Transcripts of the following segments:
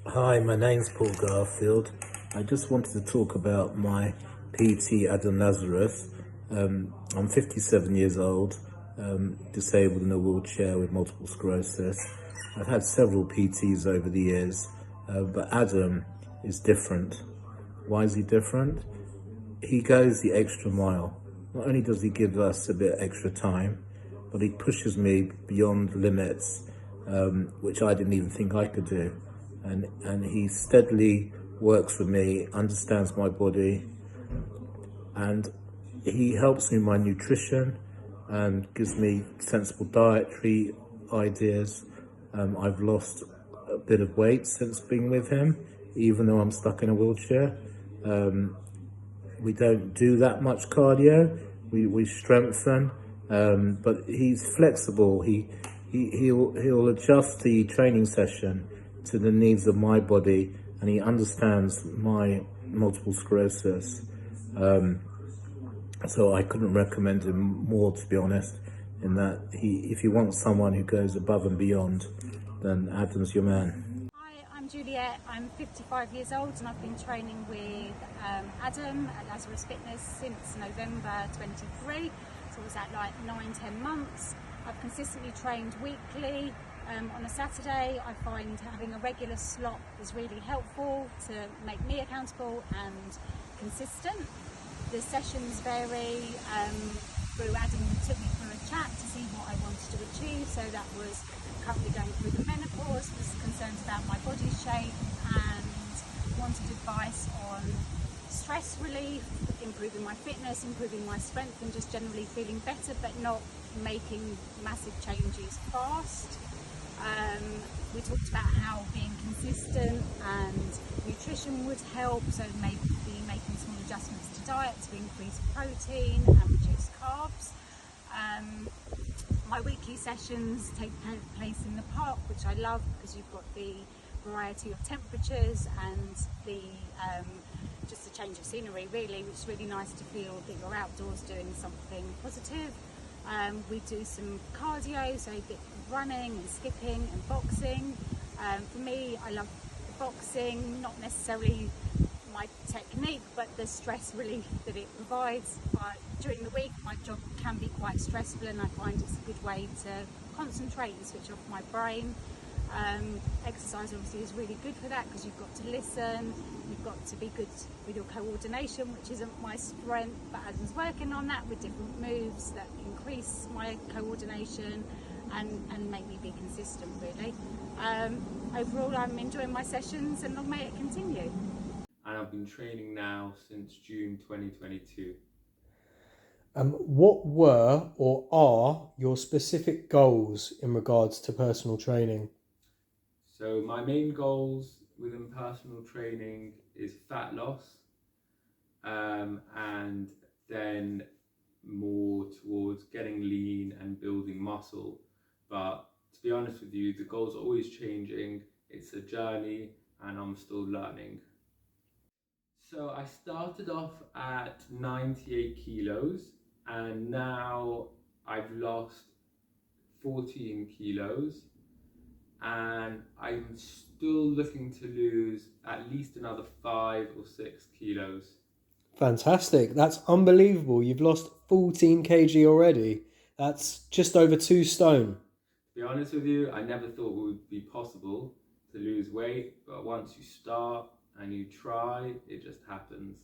Hi, my name's Paul Garfield. I just wanted to talk about my PT Adam Lazarus. I'm 57 years old, disabled in a wheelchair with multiple sclerosis. I've had several PTs over the years, but Adam is different. Why is he different? He goes the extra mile. Not only does he give us a bit extra time, but he pushes me beyond limits, which I didn't even think I could do. And he steadily works with me, understands my body, and he helps me with my nutrition and gives me sensible dietary ideas. I've lost a bit of weight since being with him, even though I'm stuck in a wheelchair. We don't do that much cardio. We strengthen, but he's flexible. He'll adjust the training session to the needs of my body, and he understands my multiple sclerosis. So I couldn't recommend him more, to be honest. In that, if you want someone who goes above and beyond, then Adam's your man. Hi, I'm Juliet. I'm 55 years old and I've been training with Adam at Lazarus Fitness since November 23. So it was at like 9-10 months. I've consistently trained weekly. On a Saturday, I find having a regular slot is really helpful to make me accountable and consistent. The sessions vary. Adam took me through a chat to see what I wanted to achieve. So that was currently going through the menopause, was concerned about my body shape and wanted advice on stress relief, improving my fitness, improving my strength and just generally feeling better but not making massive changes fast. We talked about how being consistent and nutrition would help, so maybe making small adjustments to diet to increase protein and reduce carbs. My weekly sessions take place in the park, which I love because you've got the variety of temperatures and the just a change of scenery really, which is really nice to feel that you're outdoors doing something positive. We do some cardio, so a bit of running and skipping and boxing. For me, I love the boxing, not necessarily my technique, but the stress relief that it provides. During the week, my job can be quite stressful, and I find it's a good way to concentrate and switch off my brain. Exercise obviously is really good for that because you've got to listen, you've got to be good with your coordination, which isn't my strength, but Adam's working on that with different moves that increase my coordination and make me be consistent really. Overall, I'm enjoying my sessions and long may it continue. And I've been training now since June 2022. What were or are your specific goals in regards to personal training? So my main goals within personal training is fat loss, and then more towards getting lean and building muscle. But to be honest with you, the goals are always changing. It's a journey and I'm still learning. So I started off at 98 kilos and now I've lost 14 kilos and I'm still looking to lose at least another 5 or 6 kilos. Fantastic. That's unbelievable. You've lost 14 kg already. That's just over 2 stone. To be honest with you, I never thought it would be possible to lose weight, but once you start and you try, it just happens.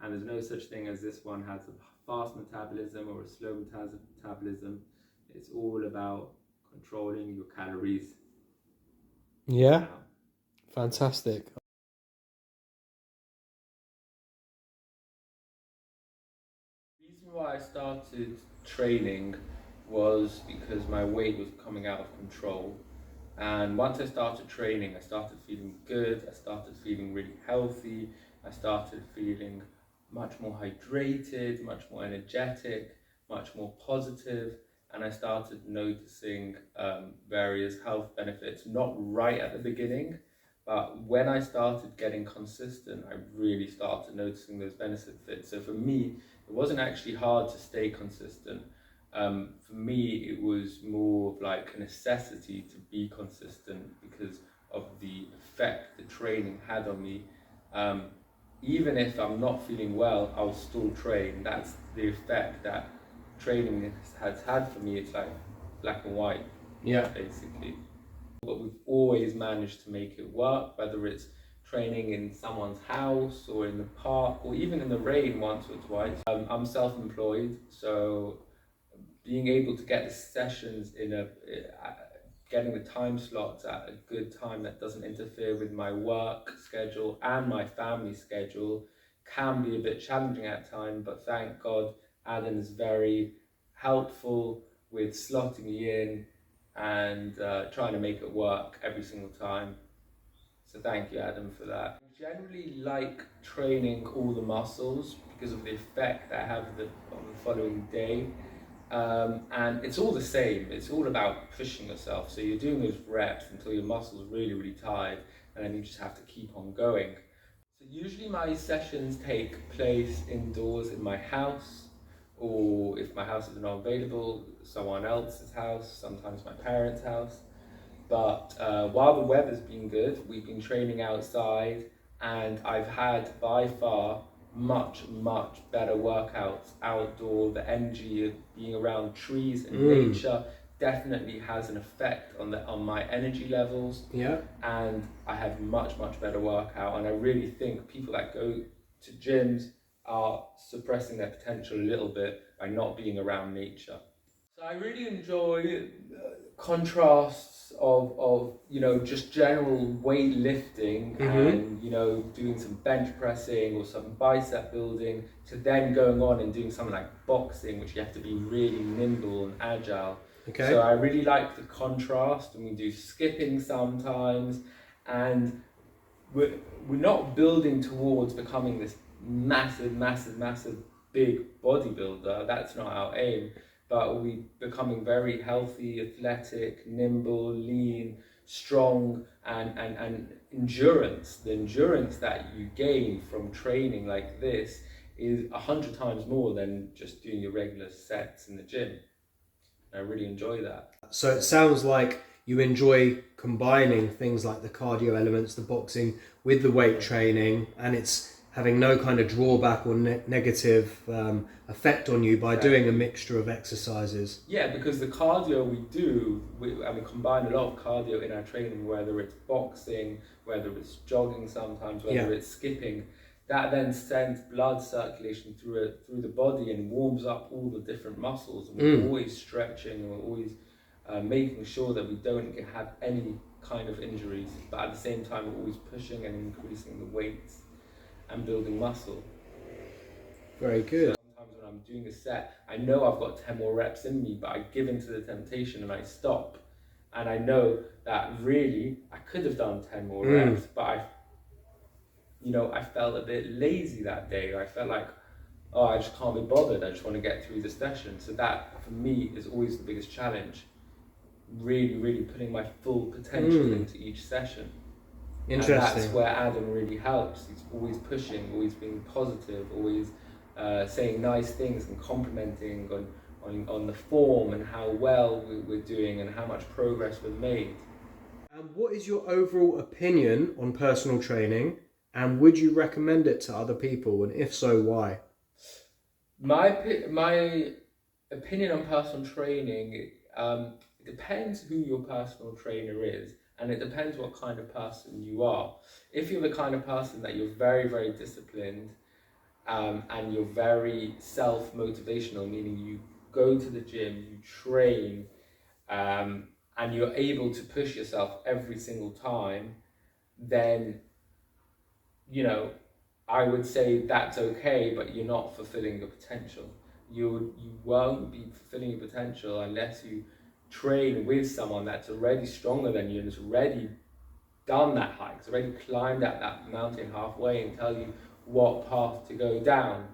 And there's no such thing as this one has a fast metabolism or a slow metabolism. It's all about controlling your calories. Yeah, fantastic. The reason why I started training was because my weight was coming out of control. And once I started training, I started feeling good, I started feeling really healthy, I started feeling much more hydrated, much more energetic, much more positive, and I started noticing various health benefits, not right at the beginning, but when I started getting consistent, I really started noticing those benefits. So for me, it wasn't actually hard to stay consistent. For me, it was more of like a necessity to be consistent because of the effect the training had on me. Even if I'm not feeling well, I'll still train. That's the effect that training has had for me. It's like black and white, basically. But we've always managed to make it work, whether it's training in someone's house or in the park or even in the rain once or twice. I'm self-employed, so being able to get the sessions getting the time slots at a good time that doesn't interfere with my work schedule and my family schedule can be a bit challenging at times, but thank God Adam is very helpful with slotting me in and trying to make it work every single time. So thank you, Adam, for that. I generally like training all the muscles because of the effect that I have on the following day. And it's all the same. It's all about pushing yourself. So you're doing those reps until your muscles are really, really tired, and then you just have to keep on going. So usually my sessions take place indoors in my house, or if my house is not available, someone else's house, sometimes my parents' house. But while the weather's been good, we've been training outside, and I've had by far much better workouts outdoor. The energy of being around trees and nature definitely has an effect on my energy levels. And I have much better workout, and I really think people that go to gyms are suppressing their potential a little bit by not being around nature. So I really enjoy contrasts of just general weightlifting and doing some bench pressing or some bicep building, to then going on and doing something like boxing, which you have to be really nimble and agile. So I really like the contrast, and we do skipping sometimes, and we're not building towards becoming this massive big bodybuilder. That's not our aim. But we're becoming very healthy, athletic, nimble, lean, strong, and endurance. The endurance that you gain from training like this is 100 times more than just doing your regular sets in the gym. I really enjoy that. So it sounds like you enjoy combining things like the cardio elements, the boxing, with the weight training, and it's having no kind of drawback or negative effect on you by doing a mixture of exercises. Yeah, because the cardio we do, we combine a lot of cardio in our training, whether it's boxing, whether it's jogging sometimes, whether it's skipping. That then sends blood circulation through the body and warms up all the different muscles. And we're always stretching, we're always making sure that we don't have any kind of injuries, but at the same time we're always pushing and increasing the weights and building muscle. Very good. Sometimes when I'm doing a set, I know I've got 10 more reps in me, but I give in to the temptation and I stop. And I know that really I could have done 10 more reps, but I felt a bit lazy that day. I felt like, I just can't be bothered. I just want to get through the session. So that for me is always the biggest challenge. Really putting my full potential into each session. Interesting. And that's where Adam really helps. He's always pushing, always being positive, always saying nice things and complimenting on the form and how well we're doing and how much progress we've made. And what is your overall opinion on personal training, and would you recommend it to other people, and if so, why? My opinion on personal training, it depends who your personal trainer is. And it depends what kind of person you are. If you're the kind of person that you're very disciplined and you're very self-motivational, meaning you go to the gym, you train, and you're able to push yourself every single time, then, I would say that's okay, but you're not fulfilling your potential. You won't be fulfilling your potential unless you train with someone that's already stronger than you and has already done that hike, has already climbed up that mountain halfway and tell you what path to go down.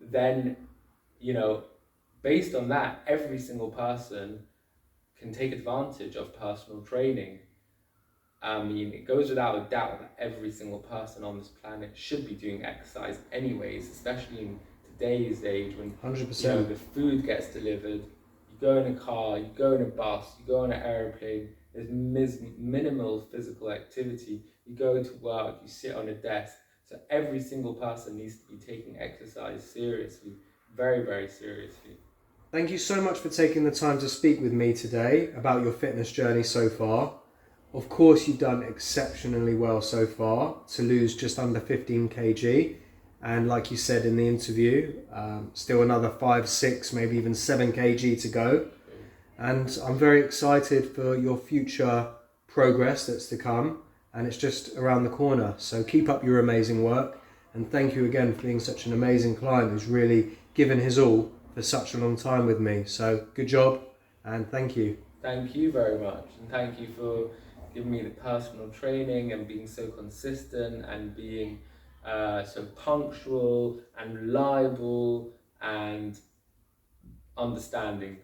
Then, based on that, every single person can take advantage of personal training. It goes without a doubt that every single person on this planet should be doing exercise anyways, especially in today's age when 100%. The food gets delivered. You go in a car, you go in a bus, you go on an aeroplane, There's minimal physical activity. You go to work, you sit on a desk. So every single person needs to be taking exercise seriously, very, very seriously. Thank you so much for taking the time to speak with me today about your fitness journey so far. Of course, you've done exceptionally well so far to lose just under 15 kg. And like you said in the interview, still another 5, 6, maybe even 7 kg to go. And I'm very excited for your future progress that's to come. And it's just around the corner. So keep up your amazing work. And thank you again for being such an amazing client who's really given his all for such a long time with me. So good job and thank you. Thank you very much. And thank you for giving me the personal training and being so consistent and being so punctual and reliable and understanding.